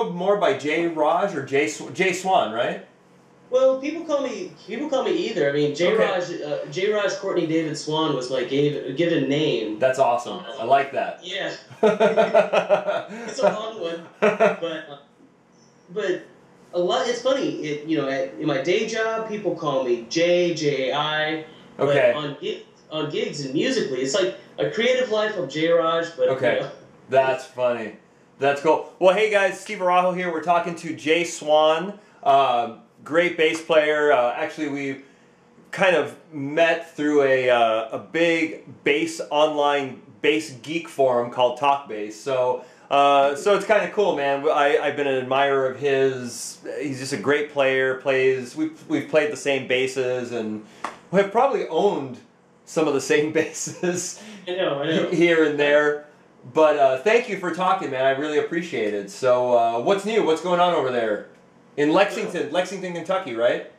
go more by Jairaj or Jay Swann, right? Well, people call me either. I mean, Jairaj Courtney David Swann was my given name. That's awesome. I like that. Yeah. It's a long one, but a lot. It's funny. In my day job, people call me J.I. Okay. But on gigs and musically, it's like a creative life of Jairaj. But okay, that's funny. That's cool. Well, hey guys, Steve Araujo here. We're talking to Jay Swann. Great bass player. Actually, we kind of met through a big online bass geek forum called Talk Bass. So it's kind of cool, man. I've been an admirer of his. He's just a great player. We've played the same basses and we have probably owned some of the same basses. I know. Here and there. But thank you for talking, man. I really appreciate it. So what's new? What's going on over there? In Lexington, Kentucky, right?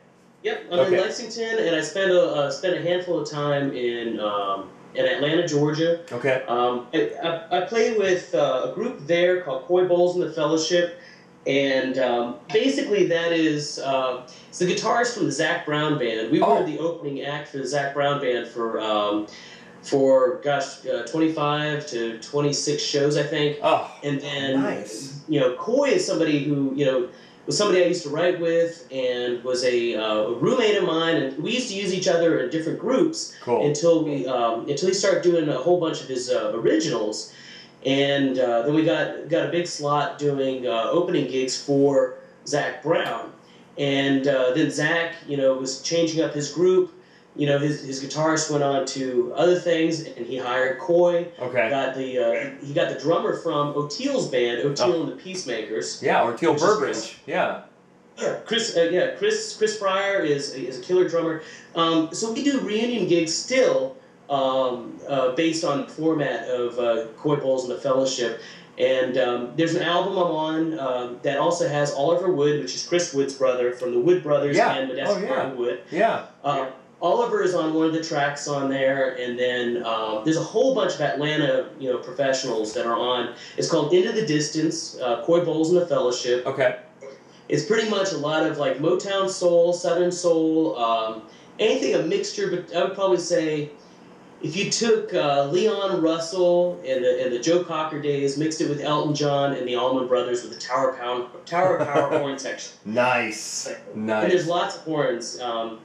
Yep, I'm in Lexington, and I spent a handful of time in Atlanta, Georgia. Okay. I play with a group there called Coy Bowls and the Fellowship, and basically that is it's the guitarist from the Zac Brown Band. We were the opening act for the Zac Brown Band for 25 to 26 shows, I think. Oh, and then nice. Coy is somebody who was somebody I used to write with and was a roommate of mine, and we used to use each other in different groups until he started doing a whole bunch of his originals, and then we got a big slot doing opening gigs for Zac Brown, and then Zac was changing up his group. His guitarist went on to other things, and he hired Coy. Okay. He got the drummer from O'Teal's band, O'Teal and the Peacemakers. Yeah, O'Teal Burbridge. Yeah. Yeah, Chris Fryer is a killer drummer. So we do reunion gigs still, based on the format of Coy Bowls and the Fellowship. And there's an album I'm on that also has Oliver Wood, which is Chris Wood's brother from the Wood Brothers and Modesto Martin Wood. Yeah. Oliver is on one of the tracks on there, and then there's a whole bunch of Atlanta, professionals that are on. It's called Into the Distance, Coy Bowls and the Fellowship. Okay. It's pretty much a lot of like Motown soul, Southern soul, anything a mixture. But I would probably say if you took Leon Russell and the Joe Cocker days, mixed it with Elton John and the Allman Brothers with the Tower of Power horn section. Nice. And there's lots of horns. On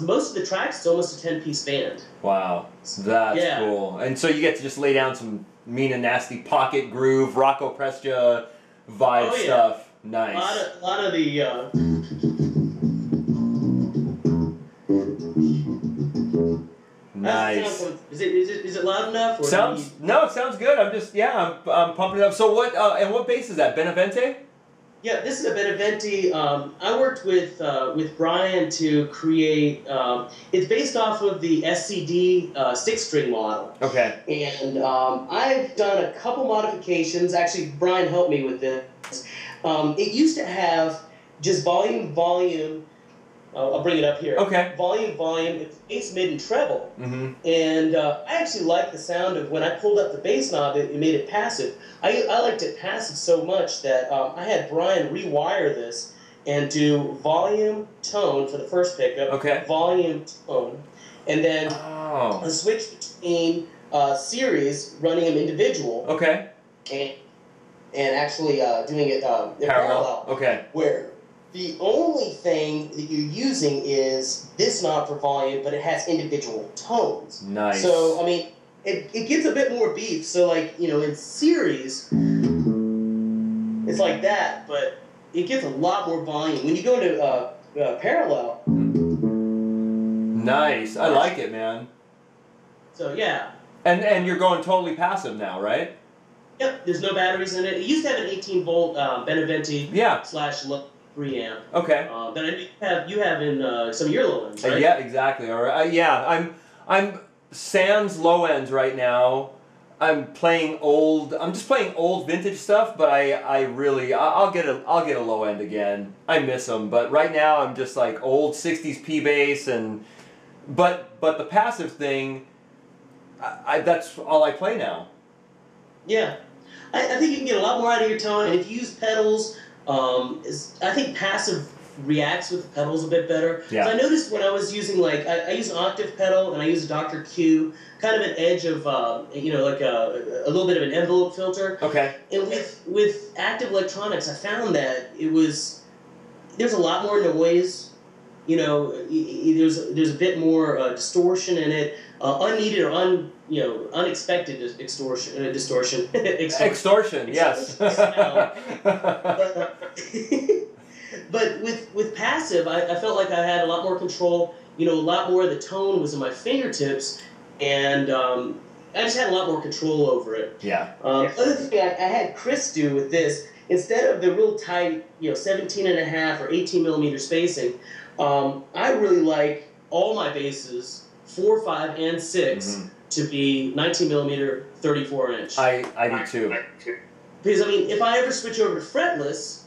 most of the tracks, it's almost a 10-piece band. Wow, that's cool. And so you get to just lay down some mean and nasty pocket groove, Rocco Prestia vibe stuff. Nice. A lot of the. Nice. Is it loud enough? Or no, it sounds good. I'm pumping it up. So what bass is that? Benevente? Yeah, this is a Benevente. I worked with Brian to create. It's based off of the SCD 6-string model. Okay. And I've done a couple modifications. Actually, Brian helped me with this. It used to have just volume. I'll bring it up here. Okay. Volume, it's bass, mid, and treble. Mm-hmm. And I actually liked the sound of when I pulled up the bass knob, it made it passive. I liked it passive so much that I had Brian rewire this and do volume, tone for the first pickup, volume, tone, and then a switch between series, running them individual. Okay. And actually doing it in parallel. Okay. Where the only thing that you're using is this knob for volume, but it has individual tones. Nice. So, I mean, it gets a bit more beef. So, like, in series, it's like that, but it gets a lot more volume. When you go into parallel... Nice. I like it, man. So, yeah. And you're going totally passive now, right? Yep, there's no batteries in it. It used to have an 18-volt Benevente /low preamp. Okay. That I know you have in some of your low ends, right? Yeah, exactly. All right. I'm sans low ends right now. I'm just playing old vintage stuff, but I'll get a low end again. I miss them, but right now I'm just like old 60s P bass but the passive thing, that's all I play now. Yeah. I think you can get a lot more out of your tone, and if you use pedals, I think passive reacts with the pedals a bit better. Yeah. So I noticed when I was using, like, I use an octave pedal and I use a Dr. Q, kind of an edge of, like a little bit of an envelope filter. Okay. And with active electronics, I found that there's a lot more noise. There's a bit more distortion in it, unneeded or unexpected distortion. Extortion, yes. But with passive, I felt like I had a lot more control. A lot more of the tone was in my fingertips, and I just had a lot more control over it. Yeah. Other thing I had Chris do with this, instead of the real tight, 17.5 or 18 millimeter spacing, I really like all my basses, 4, 5, and 6, to be 19 millimeter, 34 inch. I do too. Because if I ever switch over to fretless,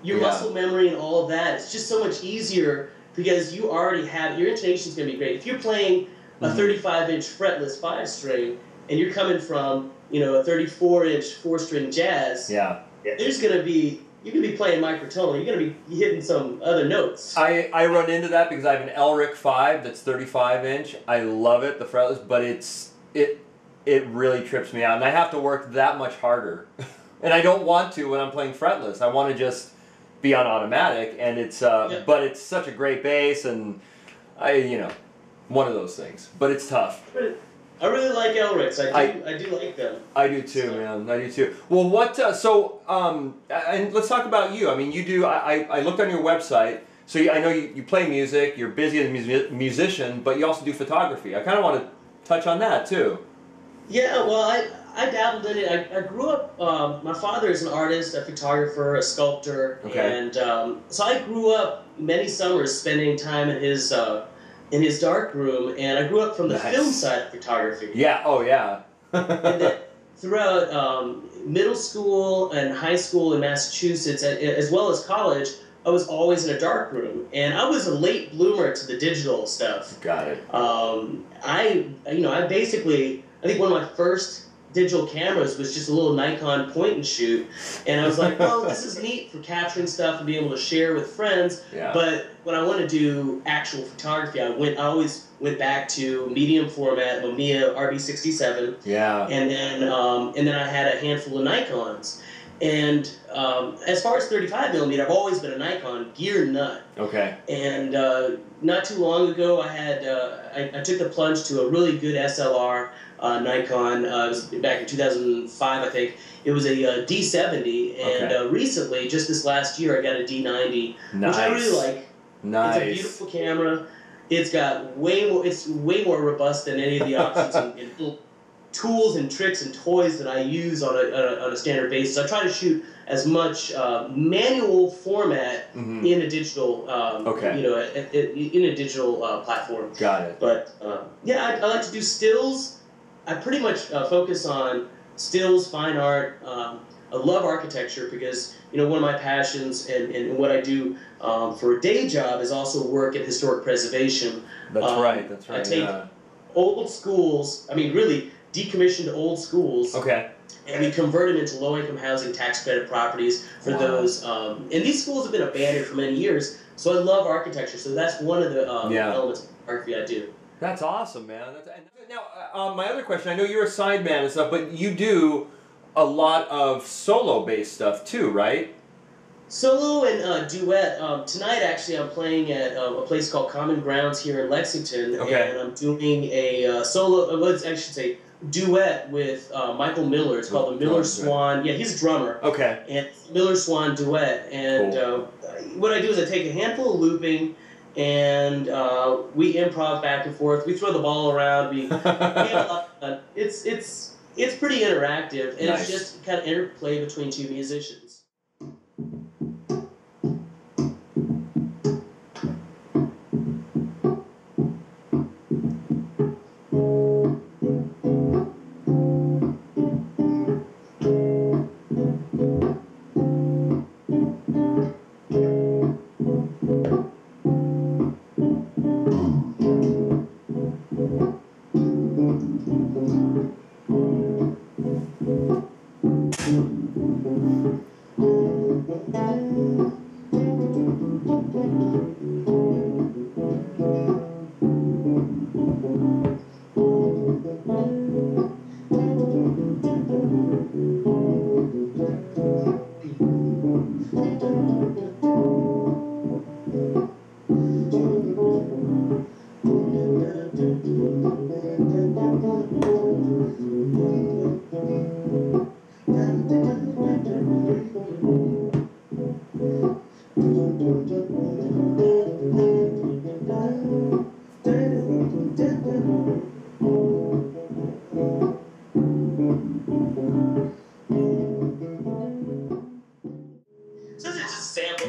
your muscle memory and all of that, it's just so much easier because you already have, your intonation's going to be great. If you're playing a 35-inch fretless 5-string and you're coming from, a 34-inch 4-string jazz, there's going to be, you're going to be playing microtone. You're going to be hitting some other notes. I run into that because I have an Elric 5 that's 35-inch. I love it, the fretless, but it really trips me out. And I have to work that much harder. And I don't want to when I'm playing fretless. I want to just be on automatic, and it's but it's such a great bass, and one of those things. But it's tough. I really like Elrics. I do like them. I do too, man. I do too. Well, and let's talk about you. I mean, you do. I looked on your website. So I know you play music. You're busy as a musician, but you also do photography. I kind of want to touch on that too. Yeah, well, I dabbled in it. I grew up, my father is an artist, a photographer, a sculptor, and so I grew up many summers spending time in his dark room, and I grew up from the film side of photography. Yeah, oh yeah. And then throughout middle school and high school in Massachusetts, as well as college, I was always in a dark room, and I was a late bloomer to the digital stuff. Got it. I think one of my first digital cameras was just a little Nikon point and shoot, and I was like, well, this is neat for capturing stuff and being able to share with friends. Yeah. But when I want to do actual photography, I always went back to medium format, Mamiya RB67. Yeah. And then I had a handful of Nikons. And as far as 35 millimeter, I've always been a Nikon gear nut. Okay. And not too long ago, I took the plunge to a really good SLR Nikon. It was back in 2005, I think. It was a D70, and recently, just this last year, I got a D90, which I really like. Nice. It's a beautiful camera. It's got it's way more robust than any of the options and little tools and tricks and toys that I use on a standard basis. I try to shoot as much manual format in a digital, in a digital platform. Got it. But I like to do stills. I pretty much focus on stills, fine art. I love architecture because one of my passions and what I do for a day job is also work in historic preservation. That's right. That's right. I take old schools. Really decommissioned old schools. Okay. And we convert them into low-income housing tax credit properties for those. And these schools have been abandoned for many years. So I love architecture. So that's one of the elements of photography I do. That's awesome, man. Now, my other question, I know you're a sideman and stuff, but you do a lot of solo-based stuff too, right? Solo and duet. Tonight, actually, I'm playing at a place called Common Grounds here in Lexington, and I'm doing a duet with Michael Miller. It's called the Miller Swann. Yeah, he's a drummer. Okay. And Miller Swann duet. And what I do is I take a handful of looping, and we improv back and forth. We throw the ball around. We have a lot of fun. It's pretty interactive, and it's just kind of interplay between two musicians.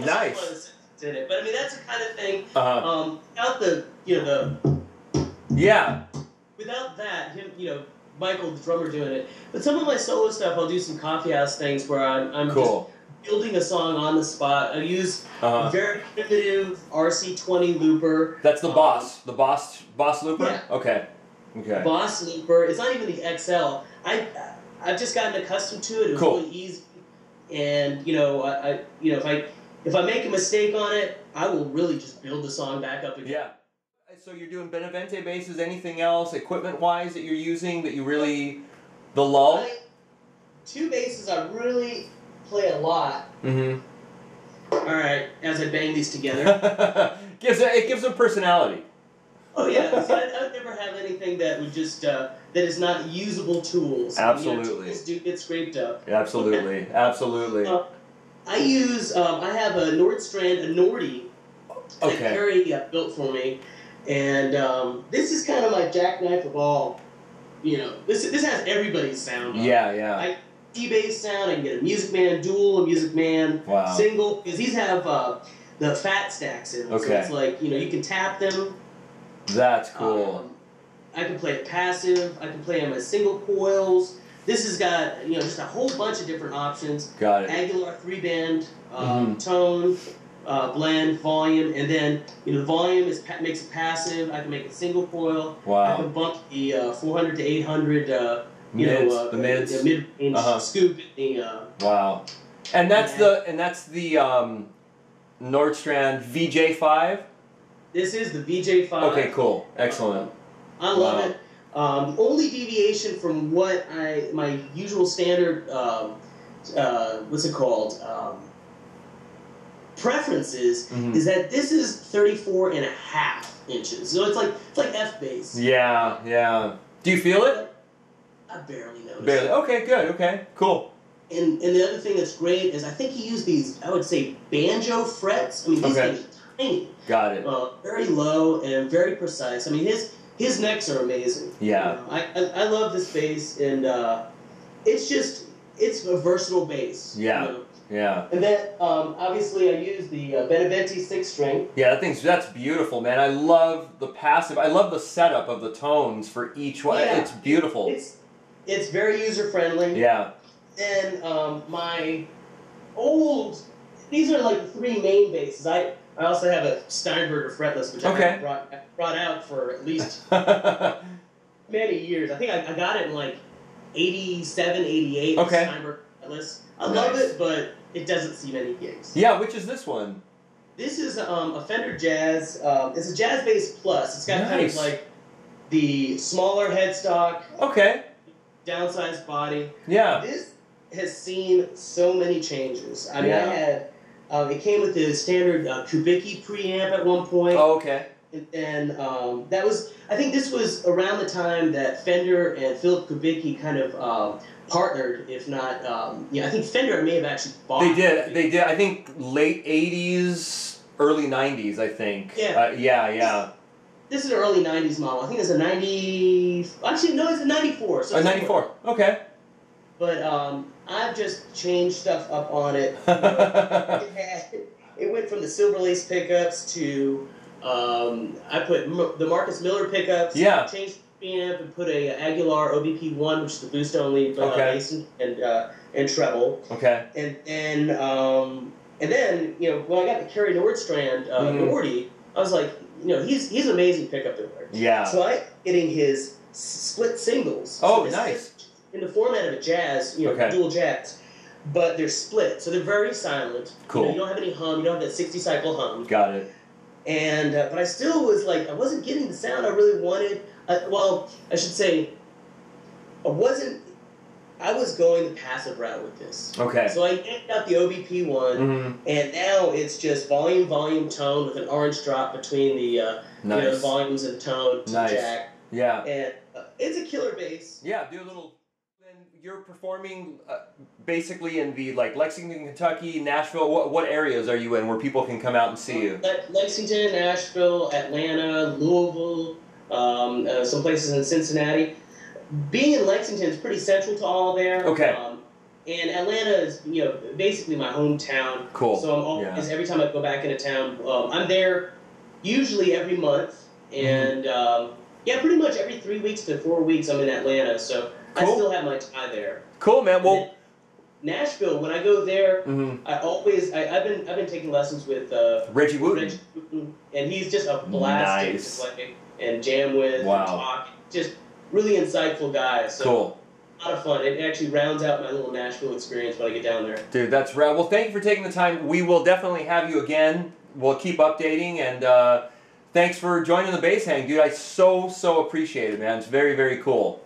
Nice. In it, but I mean that's the kind of thing. Without without that, Michael, the drummer, doing it. But some of my solo stuff, I'll do some coffee house things where I'm just building a song on the spot. I use a very primitive RC20 looper. That's the Boss looper. Yeah. Okay. Boss looper. It's not even the XL. I've just gotten accustomed to it. It was really easy, and if I make a mistake on it, I will really just build the song back up again. Yeah. So you're doing Benavente basses, anything else equipment-wise that you're using that you really, the lull? Two basses I really play a lot. Mm-hmm. All right, as I bang these together. It gives them personality. Oh yeah, see, I would never have anything that would just, that is not usable tools. Absolutely. Tools do get scraped up. Absolutely, absolutely. I use, I have a Nordstrand, a Nordy, that Carrie built for me, and this is kind of my jackknife of all, this has everybody's sound on it. Yeah. E-bass sound, I can get a Music Man dual, a Music Man single, because these have the fat stacks in them, so it's like, you can tap them. That's cool. I can play it passive, I can play them as single coils. This has got, just a whole bunch of different options. Got it. Aguilar 3-band, tone, blend, volume, and then, the volume makes it passive. I can make it single coil. Wow. I can bump the 400 to 800, the mids. The mid-range scoop. Wow. And that's the Nordstrand VJ5? This is the VJ5. Okay, cool. Excellent. I love it. The only deviation from what my usual standard, preferences is that this is 34.5 inches. So it's like F-bass. Yeah. Do you feel it? I barely notice. Barely. Okay, good. Okay, cool. And the other thing that's great is I think he used these, I would say, banjo frets. I mean, these things are tiny. Got it. Very low and very precise. I mean, his necks are amazing. Yeah. I love this bass, and it's a versatile bass. Yeah. Yeah. And then, obviously, I use the Benavente 6-string. Yeah, that's beautiful, man. I love the passive. I love the setup of the tones for each one. Yeah. It's beautiful. It's very user-friendly. Yeah. And my these are like the three main basses. I also have a Steinberger fretless, which I brought out for at least many years. I think I got it in like 87, 88. Okay. Steinberger fretless. I love it, but it doesn't see many gigs. Yeah, which is this one? This is a Fender Jazz. It's a Jazz Bass Plus. It's got kind of like the smaller headstock. Okay. Downsized body. Yeah. This has seen so many changes. I mean, I had. It came with the standard Kubicki preamp at one point. Oh, okay. And that was, I think this was around the time that Fender and Philip Kubicki kind of partnered, if not, I think Fender may have actually bought it. They did. I think late 80s, early 90s, I think. Yeah. This is an early 90s model. I think it's a 90, actually, no, it's a 94. So a 94, okay. But I've just changed stuff up on it. It went from the Silver Lace pickups to I put the Marcus Miller pickups. Yeah. Changed the preamp and put a Aguilar OBP1, which is the boost only bass and treble. Okay. And then when I got the Kerry Nordstrand Nordy, I was like, he's an amazing pickup builder. Yeah. So I'm getting his split singles. Oh, so nice. In the format of a jazz, dual jazz, but they're split, so they're very silent. Cool. You don't have any hum. You don't have that 60-cycle hum. Got it. And but I still was like, I wasn't getting the sound I really wanted. I should say, I I was going the passive route with this. Okay. So I ended up the OBP one, and now it's just volume, tone with an orange drop between the the volumes and tone to jack. Yeah. And it's a killer bass. Yeah, do a little. Then you're performing basically in the Lexington, Kentucky, Nashville. What areas are you in where people can come out and see you? Lexington, Nashville, Atlanta, Louisville, some places in Cincinnati. Being in Lexington is pretty central to all there. Okay. And Atlanta is, basically my hometown. Cool. So I'm always, every time I go back into town, I'm there usually every month. And, pretty much every 3 weeks to 4 weeks I'm in Atlanta. So I still have my tie there. Cool, man. Well, Nashville, when I go there, I've been taking lessons with Reggie Wooten. And he's just a blast to play and jam with and talk. Just really insightful guy. So cool. A lot of fun. It actually rounds out my little Nashville experience when I get down there. Dude, that's rad. Well, thank you for taking the time. We will definitely have you again. We'll keep updating, and thanks for joining the Bass Hang, dude. I so appreciate it, man. It's very, very cool.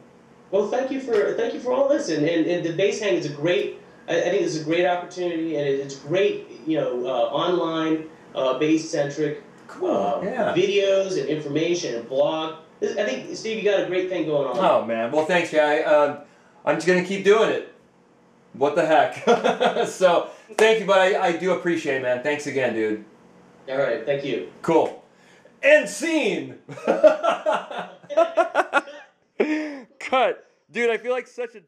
Well, thank you for all this, and the Bass Hang is a great. I think it's a great opportunity, and it's great, online, bass-centric videos and information and blog. I think, Steve, you got a great thing going on. Oh, man. Well, thanks, Jay. I'm just going to keep doing it. What the heck? So, thank you, but I do appreciate it, man. Thanks again, dude. All right. Thank you. Cool. End scene! Cut. Dude, I feel like such a...